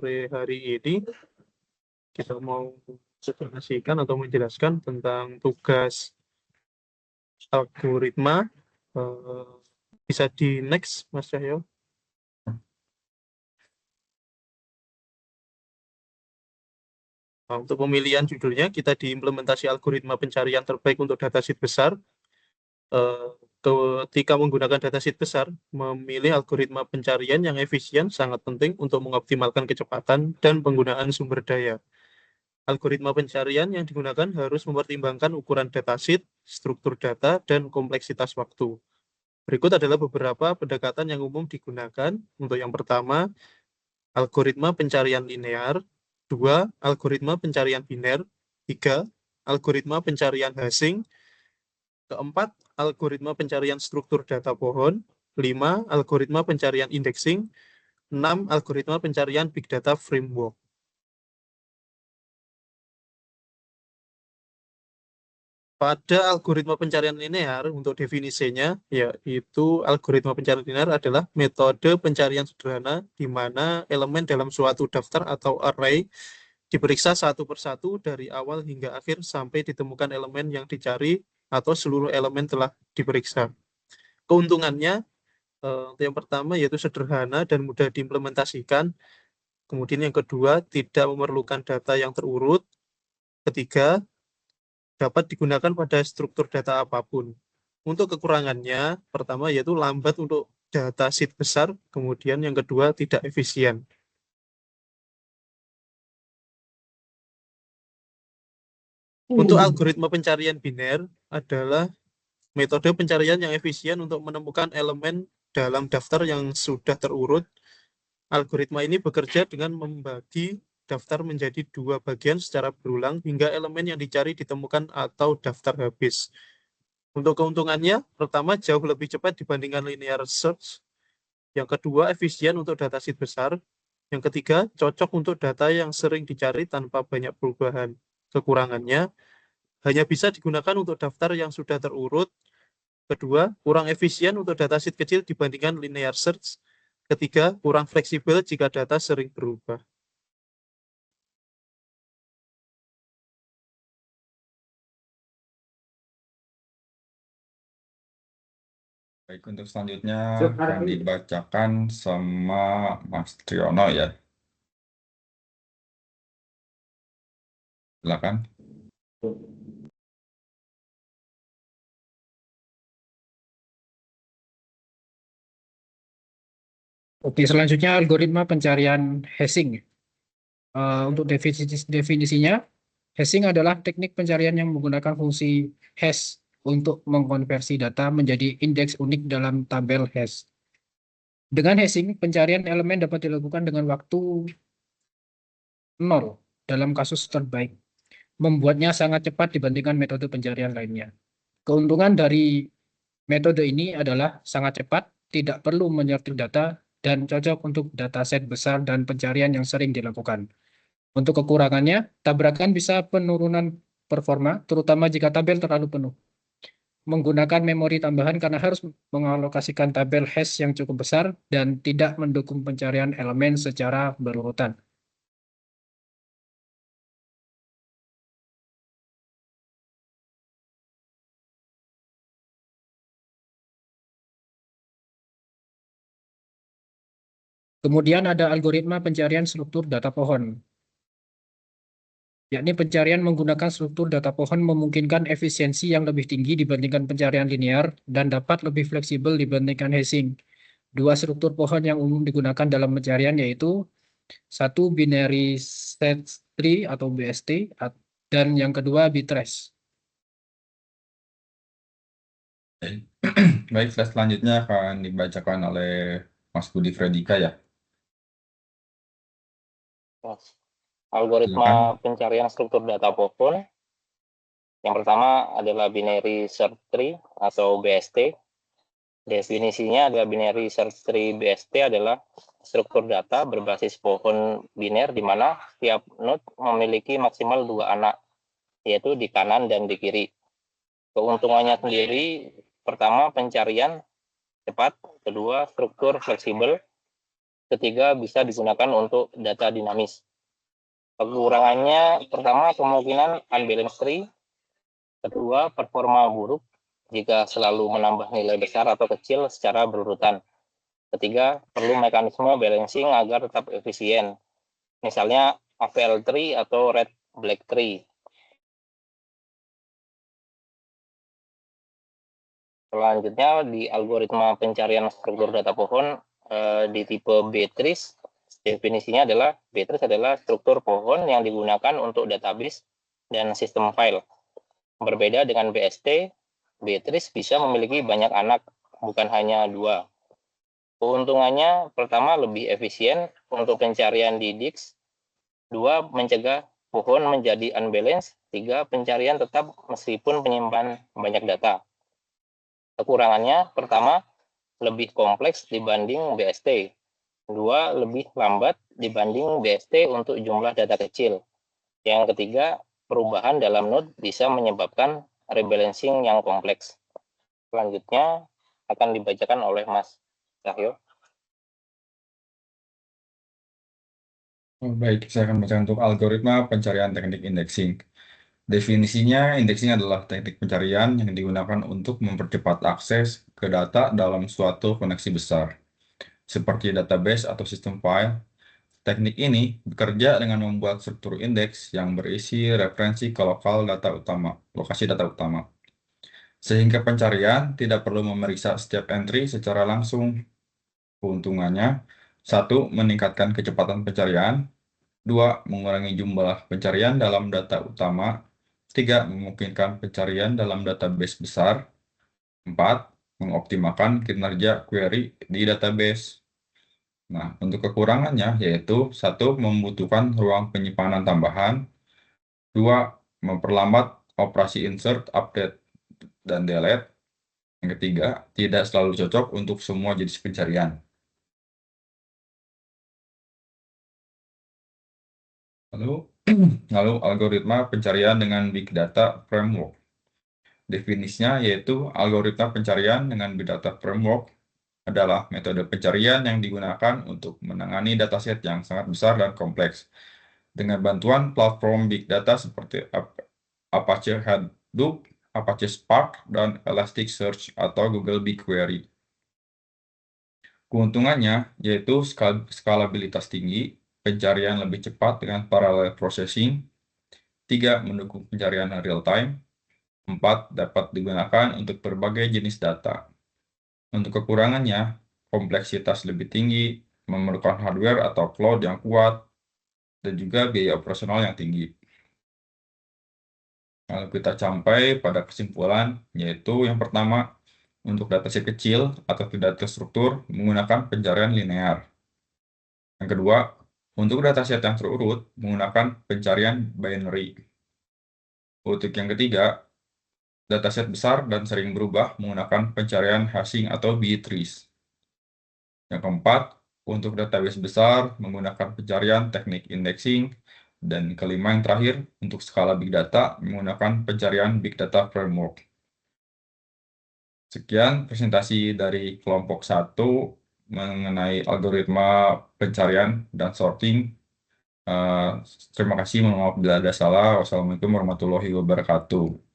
sore hari ini kita mau presentasikan atau menjelaskan tentang tugas algoritma. Bisa di next, Mas Cahyo. Nah, untuk pemilihan judulnya, kita diimplementasi algoritma pencarian terbaik untuk dataset besar. Ketika menggunakan dataset besar, memilih algoritma pencarian yang efisien sangat penting untuk mengoptimalkan kecepatan dan penggunaan sumber daya. Algoritma pencarian yang digunakan harus mempertimbangkan ukuran dataset, struktur data, dan kompleksitas waktu. Berikut adalah beberapa pendekatan yang umum digunakan. Untuk yang pertama, algoritma pencarian linear. 2. Algoritma pencarian biner. 3. Algoritma pencarian Hashing. Keempat, algoritma pencarian struktur data pohon. 5. Algoritma pencarian indexing. 6. Algoritma pencarian big data framework. Pada algoritma pencarian linear, untuk definisinya, yaitu algoritma pencarian linear adalah metode pencarian sederhana di mana elemen dalam suatu daftar atau array diperiksa satu persatu dari awal hingga akhir sampai ditemukan elemen yang dicari atau seluruh elemen telah diperiksa. Keuntungannya, yang pertama yaitu sederhana dan mudah diimplementasikan. Kemudian yang kedua, tidak memerlukan data yang terurut. Ketiga, dapat digunakan pada struktur data apapun. Untuk kekurangannya, pertama yaitu lambat untuk dataset besar, kemudian yang kedua tidak efisien. Untuk algoritma pencarian biner adalah metode pencarian yang efisien untuk menemukan elemen dalam daftar yang sudah terurut. Algoritma ini bekerja dengan membagi daftar menjadi dua bagian secara berulang hingga elemen yang dicari ditemukan atau daftar habis. Untuk keuntungannya, pertama jauh lebih cepat dibandingkan linear search. Yang kedua, efisien untuk dataset besar. Yang ketiga, cocok untuk data yang sering dicari tanpa banyak perubahan. Kekurangannya, hanya bisa digunakan untuk daftar yang sudah terurut. Kedua, kurang efisien untuk dataset kecil dibandingkan linear search. Ketiga, kurang fleksibel jika data sering berubah. Baik, untuk selanjutnya akan dibacakan sama Mas Triono ya. Silakan. Oke, selanjutnya algoritma pencarian hashing. Untuk definisinya, hashing adalah teknik pencarian yang menggunakan fungsi hash untuk mengkonversi data menjadi indeks unik dalam tabel hash. Dengan hashing, pencarian elemen dapat dilakukan dengan waktu 0 dalam kasus terbaik, membuatnya sangat cepat dibandingkan metode pencarian lainnya. Keuntungan dari metode ini adalah sangat cepat, tidak perlu menyortir data, dan cocok untuk dataset besar dan pencarian yang sering dilakukan. Untuk kekurangannya, tabrakan bisa penurunan performa, terutama jika tabel terlalu penuh. Menggunakan memori tambahan karena harus mengalokasikan tabel hash yang cukup besar dan tidak mendukung pencarian elemen secara berurutan. Kemudian ada algoritma pencarian struktur data pohon. Yakni pencarian menggunakan struktur data pohon memungkinkan efisiensi yang lebih tinggi dibandingkan pencarian linear dan dapat lebih fleksibel dibandingkan hashing. Dua struktur pohon yang umum digunakan dalam pencarian yaitu satu binary search tree atau BST dan yang kedua btrace. Baik, slide selanjutnya akan dibacakan oleh Mas Budi Fredika ya. Algoritma Silakan. pencarian struktur data pohon. Yang pertama adalah binary search tree atau BST. Definisinya adalah binary search tree BST adalah struktur data berbasis pohon biner di mana setiap node memiliki maksimal 2 anak, yaitu di kanan dan di kiri. Keuntungannya sendiri, pertama pencarian cepat, kedua struktur fleksibel, Ketiga, bisa digunakan untuk data dinamis. Kekurangannya, pertama, kemungkinan unbalanced tree. Kedua, performa buruk jika selalu menambah nilai besar atau kecil secara berurutan. Ketiga, perlu mekanisme balancing agar tetap efisien. Misalnya AVL tree atau red black tree. Selanjutnya di algoritma pencarian struktur data pohon di tipe B-trees, definisinya adalah B-trees adalah struktur pohon yang digunakan untuk database dan sistem file. Berbeda dengan BST, B-trees bisa memiliki banyak anak, bukan hanya 2. Keuntungannya, pertama, lebih efisien untuk pencarian di DIX. 2, mencegah pohon menjadi unbalanced. 3, pencarian tetap meskipun menyimpan banyak data. Kekurangannya, pertama, lebih kompleks dibanding BST. 2, lebih lambat dibanding BST untuk jumlah data kecil. Yang ketiga, perubahan dalam node bisa menyebabkan rebalancing yang kompleks. Selanjutnya akan dibacakan oleh Mas Cahyo. Baik, saya akan baca untuk algoritma pencarian teknik indexing. Definisinya, indexing adalah teknik pencarian yang digunakan untuk mempercepat akses ke data dalam suatu koneksi besar, seperti database atau sistem file. Teknik ini bekerja dengan membuat struktur indeks yang berisi referensi ke lokasi data utama, sehingga pencarian tidak perlu memeriksa setiap entry secara langsung. Keuntungannya, 1. Meningkatkan kecepatan pencarian. 2. Mengurangi jumlah pencarian dalam data utama. 3. Memungkinkan pencarian dalam database besar. 4. Mengoptimalkan kinerja query di database. Nah, untuk kekurangannya yaitu 1. Membutuhkan ruang penyimpanan tambahan. 2. Memperlambat operasi insert, update, dan delete. Yang ketiga, tidak selalu cocok untuk semua jenis pencarian. Lalu algoritma pencarian dengan Big Data Framework. Definisinya yaitu algoritma pencarian dengan Big Data Framework adalah metode pencarian yang digunakan untuk menangani dataset yang sangat besar dan kompleks dengan bantuan platform Big Data seperti Apache Hadoop, Apache Spark, dan Elasticsearch atau Google BigQuery. Keuntungannya yaitu skalabilitas tinggi, pencarian lebih cepat dengan parallel processing. 3. Mendukung pencarian real-time. 4. Dapat digunakan untuk berbagai jenis data. Untuk kekurangannya, kompleksitas lebih tinggi, memerlukan hardware atau cloud yang kuat, dan juga biaya operasional yang tinggi. Lalu kita sampai pada kesimpulan, yaitu yang pertama, untuk dataset kecil atau tidak terstruktur menggunakan pencarian linear. Yang kedua, untuk dataset yang terurut menggunakan pencarian binary. Untuk yang ketiga, dataset besar dan sering berubah menggunakan pencarian hashing atau B-trees. Yang keempat, untuk database besar menggunakan pencarian teknik indexing. Dan kelima yang terakhir, untuk skala big data menggunakan pencarian Big Data Framework. Sekian presentasi dari kelompok 1 mengenai algoritma pencarian dan sorting. Terima kasih, mohon maaf bila ada salah. Wassalamualaikum warahmatullahi wabarakatuh.